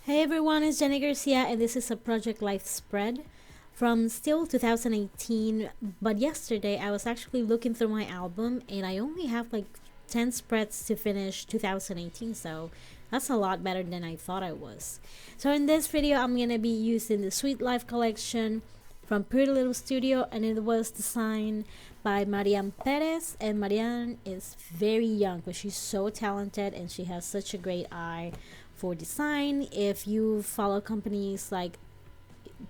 Hey everyone, it's Jenny Garcia, and this is a Project Life spread from still 2018. But yesterday I was actually looking through my album and I only have like 10 spreads to finish 2018, so that's a lot better than I thought I was. So, in this video, I'm gonna be using the Sweet Life collection from Pretty Little Studio, and it was designed by Maryám Pérez. And Maryám is very young, but she's so talented and she has such a great eye for design. If you follow companies like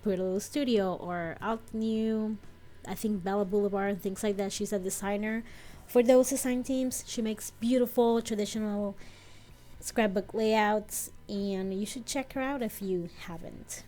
Pretty Little Studio or Alt New, I think Bella Boulevard and things like that, she's a designer for those design teams. She makes beautiful traditional scrapbook layouts, and you should check her out if you haven't.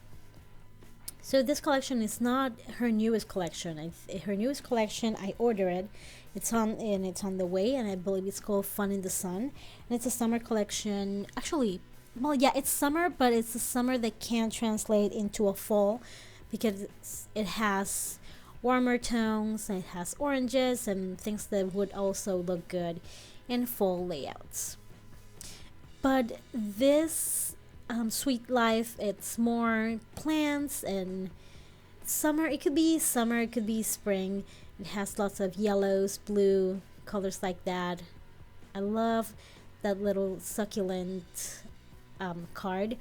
So this collection is not her newest collection. Her newest collection, I ordered it. It's on the way, and I believe it's called Fun in the Sun. And it's a summer collection. Actually, well, yeah, it's summer, but it's a summer that can't translate into a fall because it has warmer tones, and it has oranges and things that would also look good in fall layouts. But this Sweet Life, it's more plants and summer. It could be summer, it could be spring. It has lots of yellows, blue colors like that. I love that little succulent card.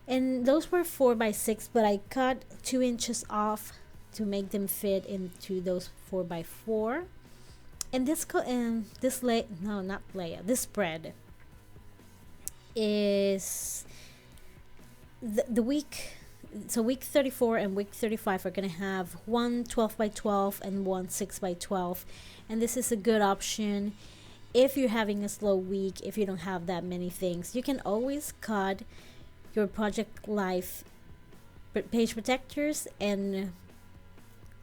And those were 4x6, but I cut 2 inches off to make them fit into those 4x4. And this this spread is the week. So week 34 and week 35 are gonna have one 12x12 and one 6x12, and this is a good option if you're having a slow week. If you don't have that many things, you can always cut your Project Life page protectors and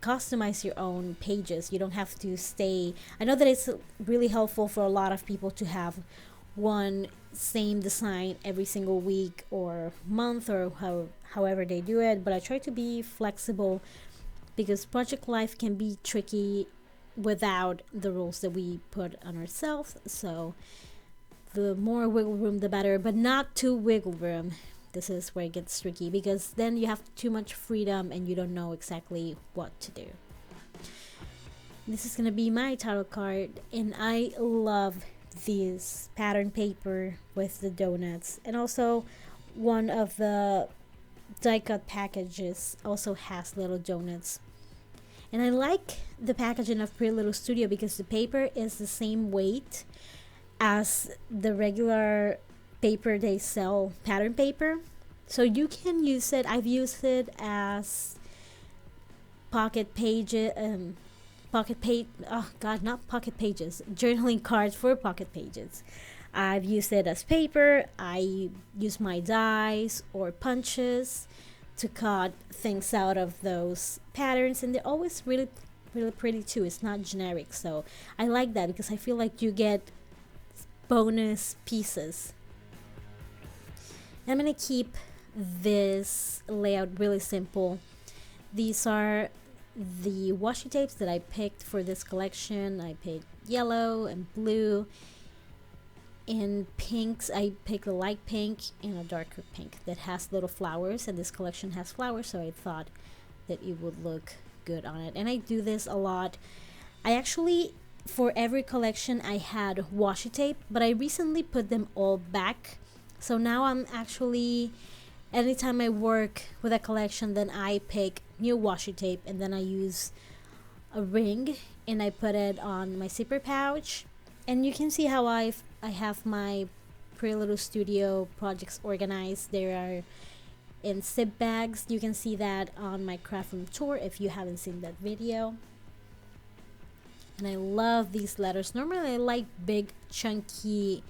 customize your own pages. You don't have to stay. I know that it's really helpful for a lot of people to have one same design every single week or month, or however they do it, but I try to be flexible because Project Life can be tricky without the rules that we put on ourselves. So the more wiggle room the better, but not too wiggle room. This is where it gets tricky because then you have too much freedom and you don't know exactly what to do. This is gonna be my title card, and I love this pattern paper with the donuts, and also one of the die cut packages also has little donuts. And I like the packaging of Pretty Little Studio because the paper is the same weight as the regular paper they sell, pattern paper, so you can use it. I've used it as pocket pages, not pocket pages, journaling cards for pocket pages. I've used it as paper. I use my dies or punches to cut things out of those patterns, and they're always really pretty too. It's not generic, so I like that because I feel like you get bonus pieces. I'm gonna keep this layout really simple. These are the washi tapes that I picked for this collection. I picked yellow and blue and pinks. I picked a light pink and a darker pink that has little flowers, and this collection has flowers, so I thought that it would look good on it. And I do this a lot. I actually, for every collection, I had washi tape, but I recently put them all back. So now I'm actually, anytime I work with a collection, then I pick new washi tape, and then I use a ring and I put it on my zipper pouch. And you can see how I have my Pretty Little Studio projects organized. They are in zip bags. You can see that on my craft room tour if you haven't seen that video. And I love these letters. Normally I like big chunky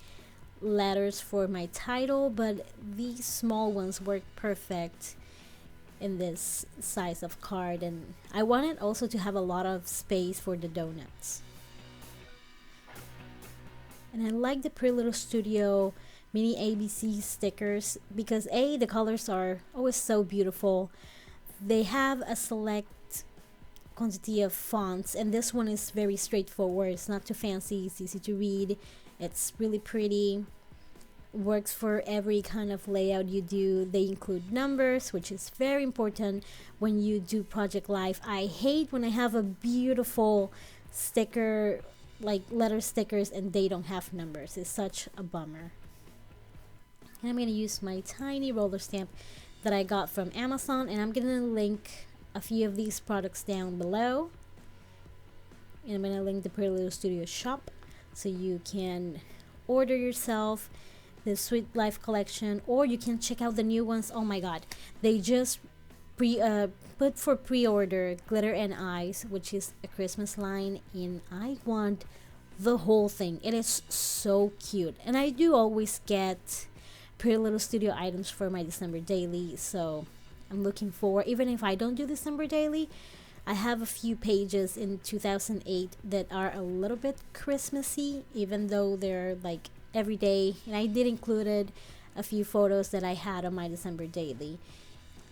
letters for my title, but these small ones work perfect in this size of card, and I wanted also to have a lot of space for the donuts. And I like the Pretty Little Studio mini ABC stickers because the colors are always so beautiful. They have a select quantity of fonts, and this one is very straightforward. It's not too fancy, it's easy to read, it's really pretty. works for every kind of layout you do. They include numbers, which is very important when you do Project Life. I hate when I have a beautiful sticker, like letter stickers, and they don't have numbers. It's such a bummer. And I'm going to use my tiny roller stamp that I got from Amazon, and I'm going to link a few of these products down below. And I'm going to link the Pretty Little Studio shop so you can order yourself the Sweet Life collection, or you can check out the new ones. Oh my god, they just put for pre-order Glitter and Eyes, which is a Christmas line, and I want the whole thing. It is so cute, and I do always get Pretty Little Studio items for my December daily, so I'm looking forward. Even if I don't do December daily, I have a few pages in 2008 that are a little bit Christmassy, even though they're like every day, and I did included a few photos that I had on my December daily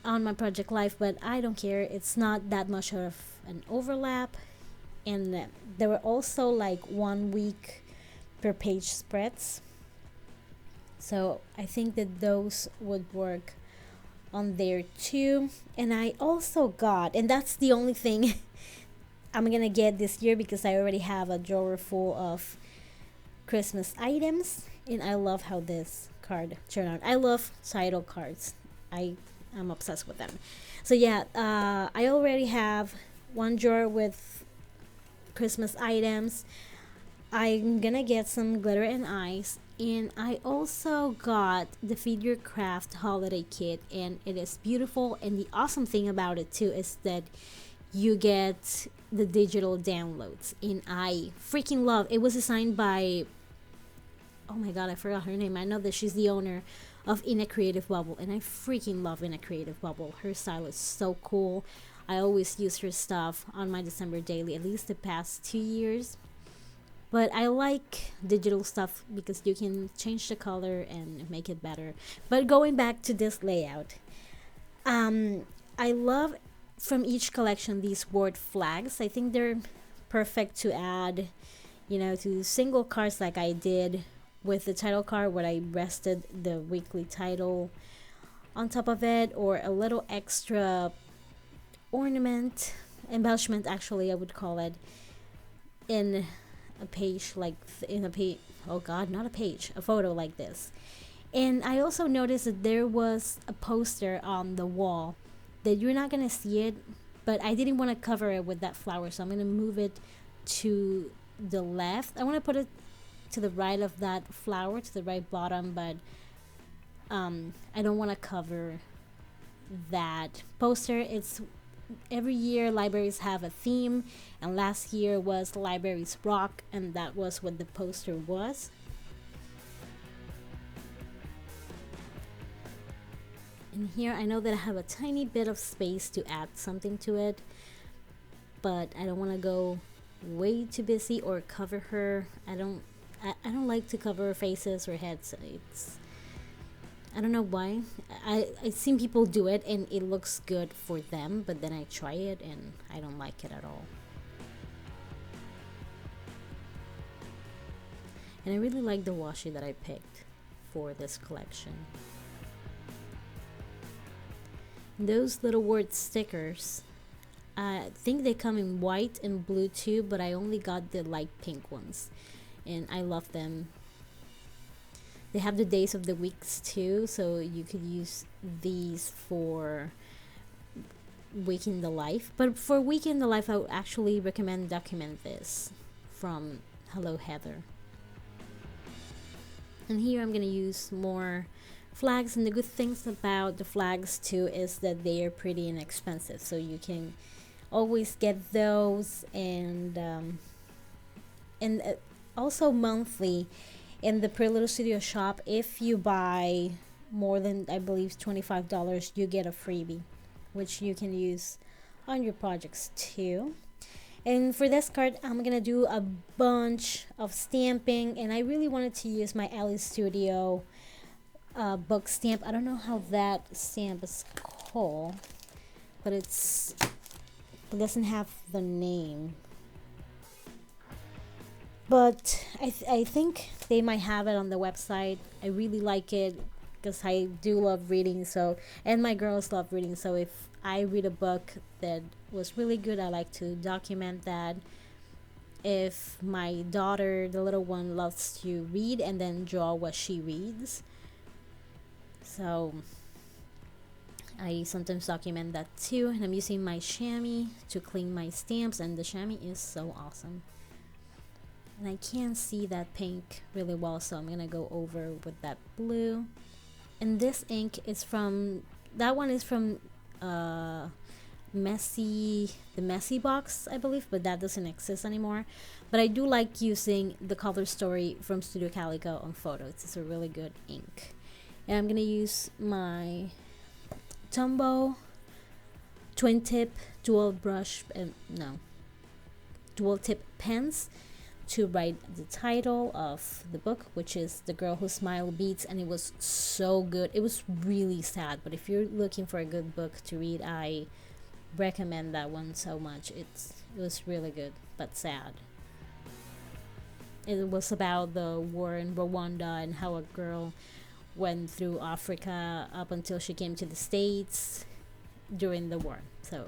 on my Project Life, but I don't care. It's not that much of an overlap, and there were also like 1 week per page spreads, so I think that those would work on there too. And I also got, and that's the only thing I'm gonna get this year because I already have a drawer full of Christmas items, and I love how this card turned out. I love title cards. I'm obsessed with them. So yeah, I already have one drawer with Christmas items. I'm gonna get some Glitter and Eyes, and I also got the Feed Your Craft holiday kit, and it is beautiful. And the awesome thing about it too is that you get the digital downloads, and I freaking love it. Was designed by, oh my god, I forgot her name. I know that she's the owner of In a Creative Bubble, and I freaking love In a Creative Bubble. Her style is so cool. I always use her stuff on my December daily, at least the past 2 years. But I like digital stuff because you can change the color and make it better. But going back to this layout, I love from each collection these board flags. I think they're perfect to add, to single cards like I did with the title card, where I rested the weekly title on top of it, or a little extra embellishment actually I would call it, in a page like a photo like this. And I also noticed that there was a poster on the wall that you're not gonna see it, but I didn't want to cover it with that flower, so I'm gonna move it to the left. I want to put it to the right of that flower, to the right bottom, but I don't want to cover that poster. It's every year libraries have a theme, and last year was Libraries Rock, and that was what the poster was. And here I know that I have a tiny bit of space to add something to it, but I don't want to go way too busy or cover her. I don't like to cover faces or heads. I don't know why. I've seen people do it and it looks good for them, but then I try it and I don't like it at all. And I really like the washi that I picked for this collection. And those little word stickers, I think they come in white and blue too, but I only got the light pink ones, and I love them. They have the days of the weeks too, so you could use these for Week in the Life. But for Week in the Life, I would actually recommend Document This from Hello Heather. And here I'm going to use more flags, and the good things about the flags too is that they are pretty inexpensive, so you can always get those, and also monthly in the Pretty Little Studio shop. If you buy more than, I believe, $25, you get a freebie, which you can use on your projects too. And for this card, I'm gonna do a bunch of stamping, and I really wanted to use my Alice Studio book stamp. I don't know how that stamp is called, but it doesn't have the name. But I think they might have it on the website. I really like it because I do love reading. So, and my girls love reading. So if I read a book that was really good, I like to document that. If my daughter, the little one, loves to read and then draw what she reads, so I sometimes document that too. And I'm using my chamois to clean my stamps, and the chamois is so awesome. And I can't see that pink really well, so I'm gonna go over with that blue. And this ink is from, that one is from the Messy box, I believe, but that doesn't exist anymore. But I do like using the Color Story from Studio Calico on photos. It's a really good ink. And I'm gonna use my Tombow twin tip dual brush, no, dual tip pens to write the title of the book, which is The Girl Who Smiled Beats. And it was so good. It was really sad, but if you're looking for a good book to read, I recommend that one so much. It was really good but sad. It was about the war in Rwanda and how a girl went through Africa up until she came to the States during the war. So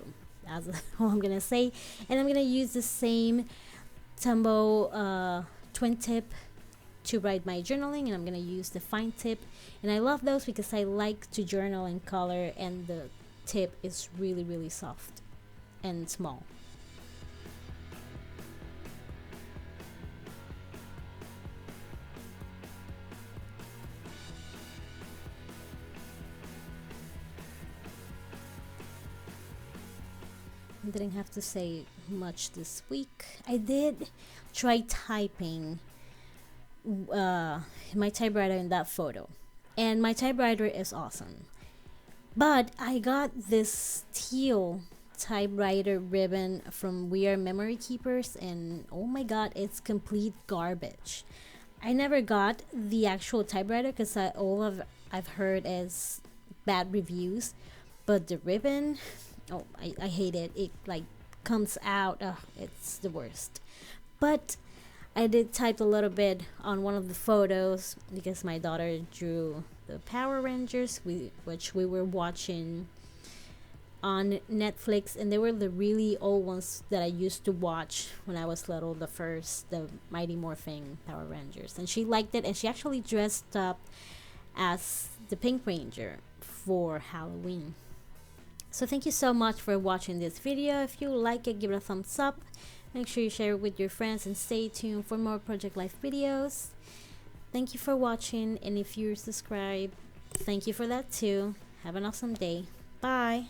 that's all I'm gonna say. And I'm gonna use the same Tombow twin tip to write my journaling, and I'm gonna use the fine tip. And I love those because I like to journal in color, and the tip is really soft and small. I didn't have to say much this week. I did try typing my typewriter in that photo, and my typewriter is awesome. But I got this teal typewriter ribbon from We Are Memory Keepers, and oh my god, it's complete garbage. I never got the actual typewriter because I've heard is bad reviews, but the ribbon, oh, I hate it. It like comes out. It's the worst. But I did type a little bit on one of the photos because my daughter drew the Power Rangers, which we were watching on Netflix, and they were the really old ones that I used to watch when I was little, the Mighty Morphin Power Rangers. And she liked it, and she actually dressed up as the Pink Ranger for Halloween. So thank you so much for watching this video. If you like it, give it a thumbs up. Make sure you share it with your friends, and stay tuned for more Project Life videos. Thank you for watching, and if you're subscribed, thank you for that too. Have an awesome day. Bye.